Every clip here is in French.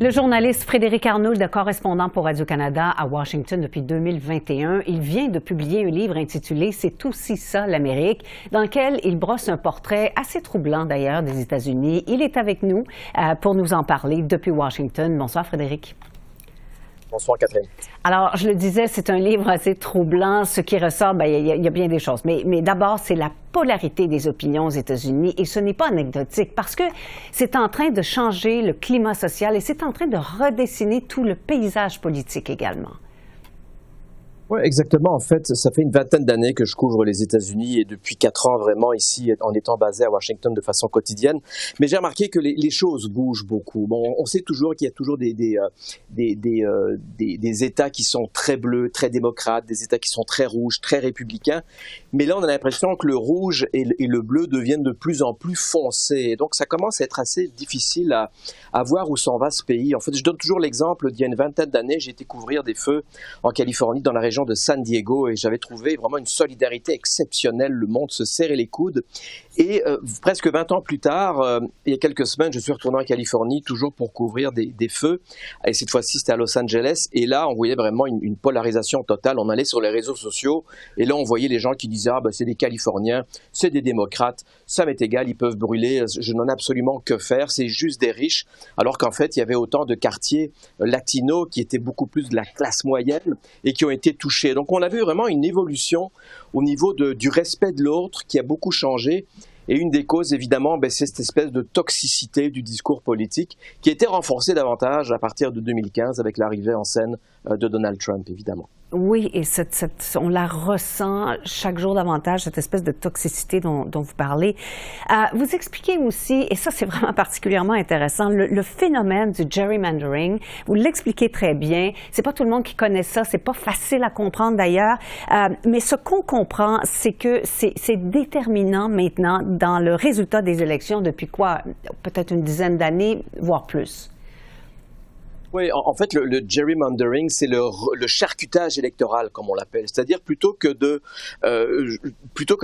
Le journaliste Frédéric Arnould, correspondant pour Radio-Canada à Washington depuis 2021, il vient de publier un livre intitulé « C'est aussi ça l'Amérique », dans lequel il brosse un portrait assez troublant d'ailleurs des États-Unis. Il est avec nous pour nous en parler depuis Washington. Bonsoir Frédéric. Bonsoir Catherine. Alors, je le disais, c'est un livre assez troublant. Ce qui ressort, il y a bien des choses. Mais d'abord, c'est la polarité des opinions aux États-Unis. Et ce n'est pas anecdotique parce que c'est en train de changer le climat social et c'est en train de redessiner tout le paysage politique également. Oui, exactement. En fait, ça fait une vingtaine d'années que je couvre les États-Unis et depuis 4 ans vraiment ici en étant basé à Washington de façon quotidienne. Mais j'ai remarqué que les choses bougent beaucoup. Bon, on sait toujours qu'il y a toujours des États qui sont très bleus, très démocrates, des États qui sont très rouges, très républicains. Mais là, on a l'impression que le rouge et le bleu deviennent de plus en plus foncés. Et donc, ça commence à être assez difficile à voir où s'en va ce pays. En fait, je donne toujours l'exemple d'il y a une vingtaine d'années, j'ai été couvrir des feux en Californie, dans la région de San Diego, et j'avais trouvé vraiment une solidarité exceptionnelle. Le monde se serrait les coudes. Et presque 20 ans plus tard, il y a quelques semaines, je suis retourné en Californie, toujours pour couvrir des feux. Et cette fois-ci, c'était à Los Angeles. Et là, on voyait vraiment une polarisation totale. On allait sur les réseaux sociaux, et là, on voyait les gens qui disaient « Ah, ben, c'est des Californiens, c'est des démocrates, ça m'est égal, ils peuvent brûler, je n'en ai absolument que faire, c'est juste des riches. » Alors qu'en fait, il y avait autant de quartiers latinos qui étaient beaucoup plus de la classe moyenne et qui ont été touchés. Donc, on a vu vraiment une évolution au niveau du respect de l'autre qui a beaucoup changé. Et une des causes, évidemment, c'est cette espèce de toxicité du discours politique qui a été renforcée davantage à partir de 2015 avec l'arrivée en scène de Donald Trump, évidemment. Oui, et on la ressent chaque jour davantage, cette espèce de toxicité dont vous parlez. Vous expliquez aussi, et ça c'est vraiment particulièrement intéressant, le phénomène du gerrymandering. Vous l'expliquez très bien. C'est pas tout le monde qui connaît ça, c'est pas facile à comprendre d'ailleurs. Mais ce qu'on comprend, c'est que c'est déterminant maintenant dans le résultat des élections depuis quoi? Peut-être une dizaine d'années, voire plus. Oui, en fait, le gerrymandering, c'est le charcutage électoral, comme on l'appelle. C'est-à-dire plutôt que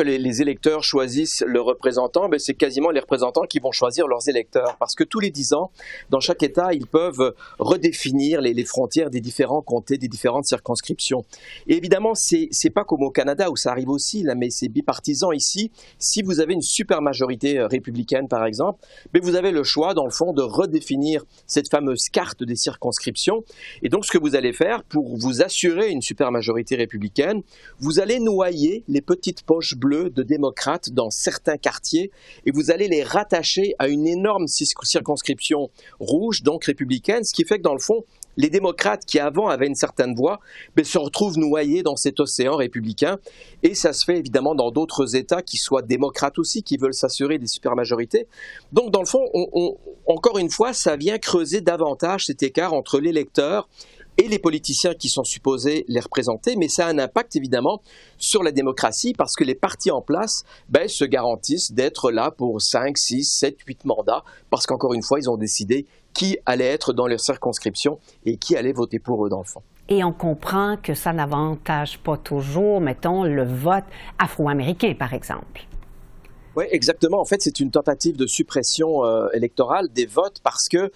les électeurs choisissent leurs représentants, c'est quasiment les représentants qui vont choisir leurs électeurs. Parce que tous les 10 ans, dans chaque État, ils peuvent redéfinir les frontières des différents comtés, des différentes circonscriptions. Et évidemment, c'est pas comme au Canada où ça arrive aussi, là, mais c'est bipartisan ici. Si vous avez une super majorité républicaine, par exemple, vous avez le choix, dans le fond, de redéfinir cette fameuse carte des circonscriptions. Et donc, ce que vous allez faire pour vous assurer une super majorité républicaine, vous allez noyer les petites poches bleues de démocrates dans certains quartiers et vous allez les rattacher à une énorme circonscription rouge, donc républicaine, ce qui fait que dans le fond, les démocrates qui avant avaient une certaine voix se retrouvent noyés dans cet océan républicain. Et ça se fait évidemment dans d'autres États qui soient démocrates aussi, qui veulent s'assurer des supermajorités. Donc dans le fond, encore une fois, ça vient creuser davantage cet écart entre l'électeur et les politiciens qui sont supposés les représenter, mais ça a un impact évidemment sur la démocratie parce que les partis en place se garantissent d'être là pour 5, 6, 7, 8 mandats parce qu'encore une fois, ils ont décidé qui allait être dans leur circonscription et qui allait voter pour eux dans le fond. Et on comprend que ça n'avantage pas toujours, mettons, le vote afro-américain, par exemple. Oui, exactement. En fait, c'est une tentative de suppression électorale des votes parce que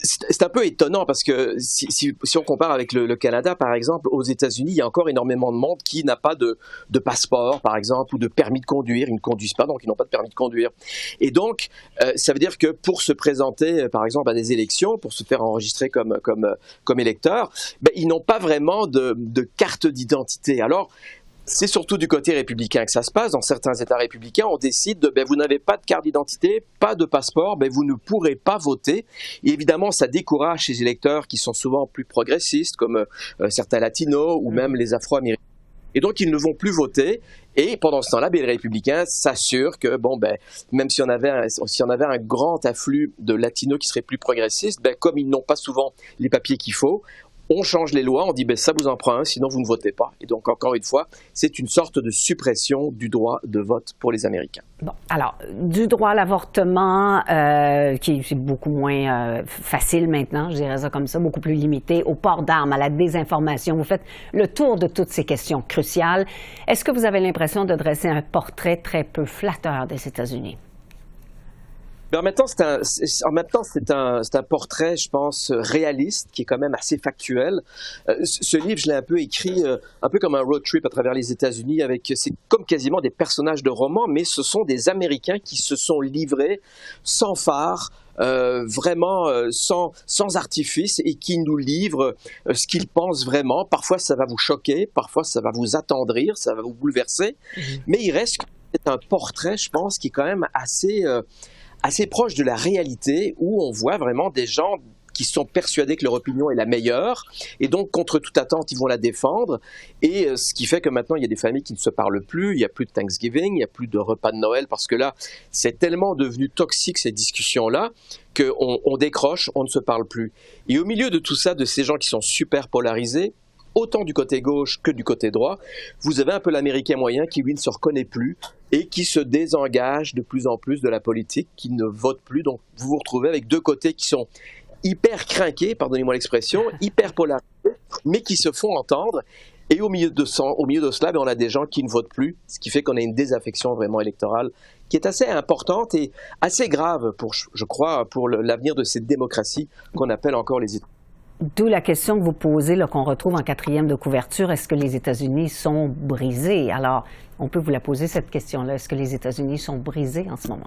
c'est un peu étonnant parce que si on compare avec le Canada, par exemple, aux États-Unis, il y a encore énormément de monde qui n'a pas de passeport, par exemple, ou de permis de conduire. Ils ne conduisent pas, donc ils n'ont pas de permis de conduire. Et donc, ça veut dire que pour se présenter, par exemple, à des élections, pour se faire enregistrer comme électeur, ils n'ont pas vraiment de carte d'identité. Alors, c'est surtout du côté républicain que ça se passe. Dans certains États républicains, on décide de vous n'avez pas de carte d'identité, pas de passeport, vous ne pourrez pas voter. Et évidemment, ça décourage ces électeurs qui sont souvent plus progressistes, comme certains latinos ou même les afro-américains. Et donc, ils ne vont plus voter. Et pendant ce temps-là, les républicains s'assurent que, même si on avait un grand afflux de latinos qui seraient plus progressistes, comme ils n'ont pas souvent les papiers qu'il faut, on change les lois, on dit ça vous en prend un, sinon vous ne votez pas. Et donc, encore une fois, c'est une sorte de suppression du droit de vote pour les Américains. Bon, alors, du droit à l'avortement, qui est beaucoup moins facile maintenant, je dirais ça comme ça, beaucoup plus limité, au port d'armes, à la désinformation. Vous faites le tour de toutes ces questions cruciales. Est-ce que vous avez l'impression de dresser un portrait très peu flatteur des États-Unis? Mais en même temps, c'est un portrait, je pense, réaliste, qui est quand même assez factuel. Ce livre, je l'ai un peu écrit, un peu comme un road trip à travers les États-Unis, c'est comme quasiment des personnages de romans, mais ce sont des Américains qui se sont livrés sans phare, vraiment sans artifice, et qui nous livrent ce qu'ils pensent vraiment. Parfois, ça va vous choquer, parfois, ça va vous attendrir, ça va vous bouleverser, mais il reste que c'est un portrait, je pense, qui est quand même assez proche de la réalité, où on voit vraiment des gens qui sont persuadés que leur opinion est la meilleure, et donc contre toute attente, ils vont la défendre, et ce qui fait que maintenant, il y a des familles qui ne se parlent plus, il n'y a plus de Thanksgiving, il n'y a plus de repas de Noël, parce que là, c'est tellement devenu toxique, ces discussions-là, qu'on décroche, on ne se parle plus. Et au milieu de tout ça, de ces gens qui sont super polarisés, autant du côté gauche que du côté droit, vous avez un peu l'Américain moyen qui, lui, ne se reconnaît plus et qui se désengage de plus en plus de la politique, qui ne vote plus. Donc, vous vous retrouvez avec deux côtés qui sont hyper crinqués, pardonnez-moi l'expression, hyper polarisés, mais qui se font entendre. Et au milieu de cela, on a des gens qui ne votent plus, ce qui fait qu'on a une désaffection vraiment électorale qui est assez importante et assez grave, je crois, pour l'avenir de cette démocratie qu'on appelle encore les États-Unis. D'où la question que vous posez, qu'on retrouve en 4e de couverture, est-ce que les États-Unis sont brisés? Alors, on peut vous la poser, cette question-là. Est-ce que les États-Unis sont brisés en ce moment?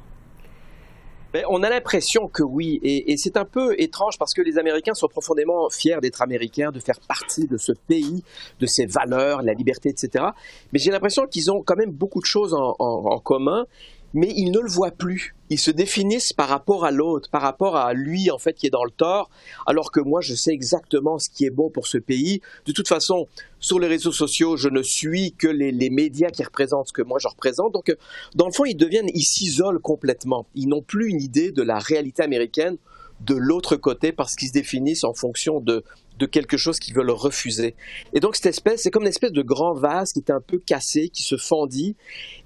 Ben, on a l'impression que oui, et c'est un peu étrange parce que les Américains sont profondément fiers d'être Américains, de faire partie de ce pays, de ses valeurs, la liberté, etc. Mais j'ai l'impression qu'ils ont quand même beaucoup de choses en commun, mais ils ne le voient plus. Ils se définissent par rapport à l'autre, par rapport à lui, en fait, qui est dans le tort, alors que moi, je sais exactement ce qui est bon pour ce pays. De toute façon, sur les réseaux sociaux, je ne suis que les médias qui représentent ce que moi je représente. Donc, dans le fond, ils s'isolent complètement. Ils n'ont plus une idée de la réalité américaine de l'autre côté parce qu'ils se définissent en fonction de quelque chose qu'ils veulent refuser. Et donc, c'est comme une espèce de grand vase qui est un peu cassé, qui se fendit,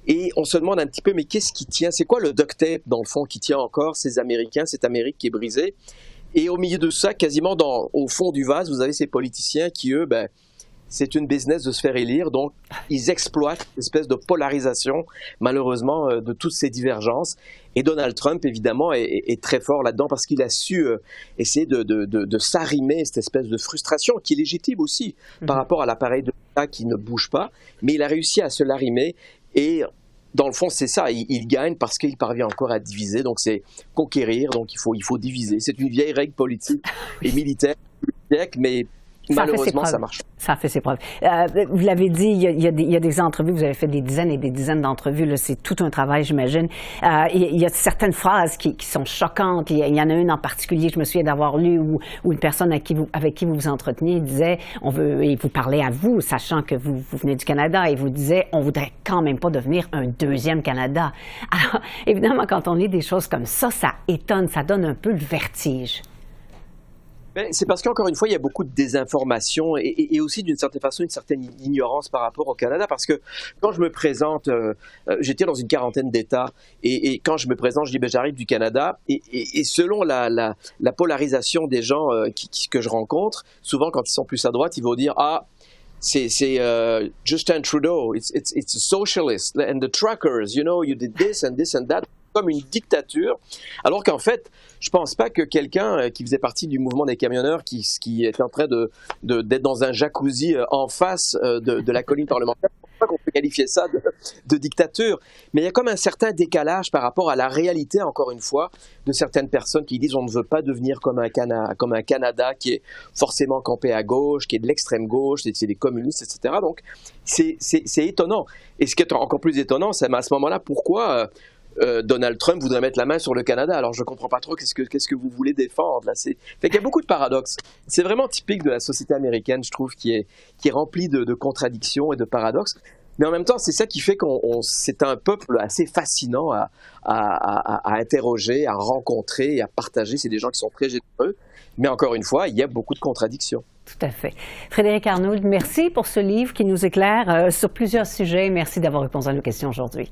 et on se demande un petit peu, mais qu'est-ce qui tient? C'est quoi le duct tape, dans le fond, qui tient encore ces Américains, cette Amérique qui est brisée? Et au milieu de ça, quasiment au fond du vase, vous avez ces politiciens qui, eux, c'est une business de se faire élire, donc ils exploitent une espèce de polarisation, malheureusement, de toutes ces divergences. Et Donald Trump, évidemment, est très fort là-dedans parce qu'il a su essayer de s'arrimer cette espèce de frustration qui est légitime aussi par rapport à l'appareil de l'État qui ne bouge pas, mais il a réussi à se l'arrimer et dans le fond, c'est ça, il gagne parce qu'il parvient encore à diviser, donc c'est conquérir, donc il faut diviser. C'est une vieille règle politique et militaire, mais malheureusement, ça marche. Ça fait ses preuves. Vous l'avez dit, il y a des entrevues, vous avez fait des dizaines et des dizaines d'entrevues, là, c'est tout un travail, j'imagine. Il y a certaines phrases qui sont choquantes. Il y en a une en particulier, je me souviens d'avoir lu, où une personne avec qui vous vous entreteniez disait, et vous parlez à vous, sachant que vous venez du Canada, et vous disait, on voudrait quand même pas devenir un deuxième Canada. Alors, évidemment, quand on lit des choses comme ça étonne, ça donne un peu le vertige. C'est parce qu'encore une fois, il y a beaucoup de désinformation et aussi d'une certaine façon une certaine ignorance par rapport au Canada. Parce que quand je me présente, j'étais dans une quarantaine d'États et quand je me présente, je dis j'arrive du Canada et selon la polarisation des gens que je rencontre, souvent quand ils sont plus à droite, ils vont dire c'est Justin Trudeau, it's a socialist and the truckers, you did this and this and that. Comme une dictature, alors qu'en fait, je pense pas que quelqu'un qui faisait partie du mouvement des camionneurs, qui était en train d'être dans un jacuzzi en face de la colline parlementaire, je pense pas qu'on peut qualifier ça de dictature. Mais il y a comme un certain décalage par rapport à la réalité, encore une fois, de certaines personnes qui disent on ne veut pas devenir comme un Canada qui est forcément campé à gauche, qui est de l'extrême gauche, c'est des communistes, etc. Donc, c'est étonnant. Et ce qui est encore plus étonnant, c'est à ce moment-là, pourquoi Donald Trump voudrait mettre la main sur le Canada. Alors je ne comprends pas trop qu'est-ce que vous voulez défendre là. Fait qu'il y a beaucoup de paradoxes. C'est vraiment typique de la société américaine, je trouve, qui est remplie de contradictions et de paradoxes. Mais en même temps, c'est ça qui fait c'est un peuple assez fascinant à interroger, à rencontrer et à partager. C'est des gens qui sont très généreux. Mais encore une fois, il y a beaucoup de contradictions. Tout à fait. Frédéric Arnould, merci pour ce livre qui nous éclaire sur plusieurs sujets. Merci d'avoir répondu à nos questions aujourd'hui.